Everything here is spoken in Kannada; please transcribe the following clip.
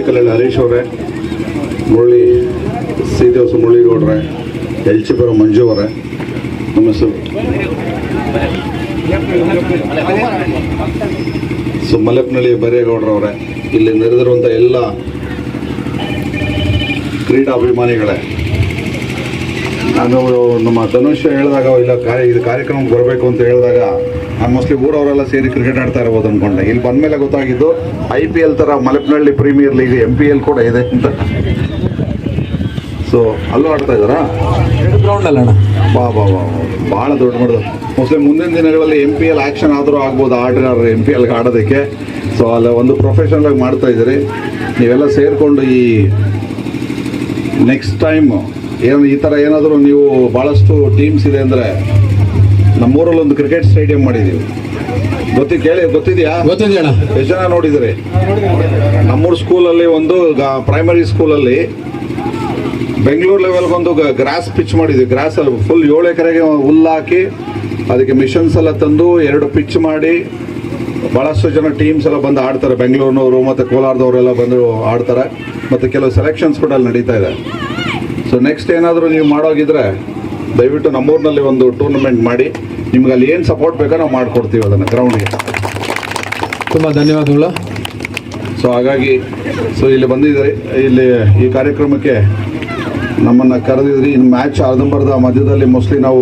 ಮೆಡಿಕಲಲ್ಲಿ ಹರೀಶ್ ಅವರೇ, ಮುರಳಿ ಶ್ರೀದೇವಸ ಮುರಳಿಗೌಡ್ರೆ, ಎಲ್ಚಿಪುರ ಮಂಜು ಅವರೇ, ನಮ್ಮ ಹೆಸರು ಮಲೆಪ್ನಳ್ಳಿ ಬರೇಗೌಡ್ರವರೇ, ಇಲ್ಲಿ ನೆರೆದಿರುವಂಥ ಎಲ್ಲ ಕ್ರೀಡಾಭಿಮಾನಿಗಳೇ, ನಾನು ನಮ್ಮ ಧನುಷ್ ಹೇಳಿದಾಗ ಇಲ್ಲ ಇದು ಕಾರ್ಯಕ್ರಮಕ್ಕೆ ಬರಬೇಕು ಅಂತ ಹೇಳಿದಾಗ ನಾನು ಮೋಸ್ಟ್ಲಿ ಊರವರೆಲ್ಲ ಸೇರಿ ಕ್ರಿಕೆಟ್ ಆಡ್ತಾ ಇರ್ಬೋದು ಅಂದ್ಕೊಂಡೆ. ಇಲ್ಲಿ ಬಂದಮೇಲೆ ಗೊತ್ತಾಗಿದ್ದು IPL ಥರ ಮಲೆಪ್ನಳ್ಳಿ ಪ್ರೀಮಿಯರ್ ಲೀಗ್ MPL ಕೂಡ ಇದೆ ಅಂತ. ಸೊ ಅಲ್ಲೂ ಆಡ್ತಾ ಇದ್ದಾರಾ? ಭಾಳ ದೊಡ್ಡ ಮಾಡೋದು. ಮೋಸ್ಟ್ಲಿ ಮುಂದಿನ ದಿನಗಳಲ್ಲಿ MPL ಆ್ಯಕ್ಷನ್ ಆದರೂ ಆಗ್ಬೋದು ಆಟಗಾರರು MPLಗೆ ಆಡೋದಕ್ಕೆ. ಸೊ ಅಲ್ಲ ಒಂದು ಪ್ರೊಫೆಷನಲ್ ಆಗಿ ಮಾಡ್ತಾ ಇದ್ದೀರಿ. ನೀವೆಲ್ಲ ಸೇರಿಕೊಂಡು ಈ ನೆಕ್ಸ್ಟ್ ಟೈಮ್ ಈ ಥರ ಏನಾದರೂ ನೀವು ಭಾಳಷ್ಟು ಟೀಮ್ಸ್ ಇದೆ ಅಂದರೆ ನಮ್ಮೂರಲ್ಲಿ ಒಂದು ಕ್ರಿಕೆಟ್ ಸ್ಟೇಡಿಯಂ ಮಾಡಿದ್ದೀವಿ. ಗೊತ್ತಿದೆಯಾ? ಎಷ್ಟು ಜನ ನೋಡಿದಿರಿ? ನಮ್ಮೂರು ಸ್ಕೂಲಲ್ಲಿ ಒಂದು ಪ್ರೈಮರಿ ಸ್ಕೂಲಲ್ಲಿ ಬೆಂಗಳೂರು ಲೆವೆಲ್ಗೊಂದು ಗ್ರಾಸ್ ಪಿಚ್ ಮಾಡಿದ್ವಿ. ಗ್ರಾಸಲ್ಲಿ ಫುಲ್ 7 ಎಕರೆಗೆ ಹುಲ್ಲು ಹಾಕಿ ಅದಕ್ಕೆ ಮಿಷನ್ಸ್ ಎಲ್ಲ ತಂದು 2 ಪಿಚ್ ಮಾಡಿ ಭಾಳಷ್ಟು ಜನ ಟೀಮ್ಸ್ ಎಲ್ಲ ಬಂದು ಆಡ್ತಾರೆ. ಬೆಂಗಳೂರಿನವರು ಮತ್ತು ಕೋಲಾರದವರೆಲ್ಲ ಬಂದು ಆಡ್ತಾರೆ. ಮತ್ತು ಕೆಲವು ಸೆಲೆಕ್ಷನ್ಸ್ ಕೂಡ ಅಲ್ಲಿ ನಡೀತಾ ಇದೆ. ಸೊ ನೆಕ್ಸ್ಟ್ ಏನಾದರೂ ನೀವು ಮಾಡೋಗಿದ್ರೆ ದಯವಿಟ್ಟು ನಮ್ಮೂರಿನಲ್ಲಿ ಒಂದು ಟೂರ್ನಮೆಂಟ್ ಮಾಡಿ. ನಿಮ್ಗೆ ಅಲ್ಲಿ ಏನು ಸಪೋರ್ಟ್ ಬೇಕೋ ನಾವು ಮಾಡಿಕೊಡ್ತೀವಿ ಅದನ್ನು ಗ್ರೌಂಡ್ಗೆ. ತುಂಬ ಧನ್ಯವಾದಗಳು. ಸೊ ಹಾಗಾಗಿ ಇಲ್ಲಿ ಬಂದಿದ್ದೀರಿ, ಇಲ್ಲಿ ಈ ಕಾರ್ಯಕ್ರಮಕ್ಕೆ ನಮ್ಮನ್ನು ಕರೆದಿದ್ರಿ. ಇನ್ನು ಮ್ಯಾಚ್ ಅರ್ಧಂಬರ್ಧ ಮಧ್ಯದಲ್ಲಿ ಮೋಸ್ಟ್ಲಿ ನಾವು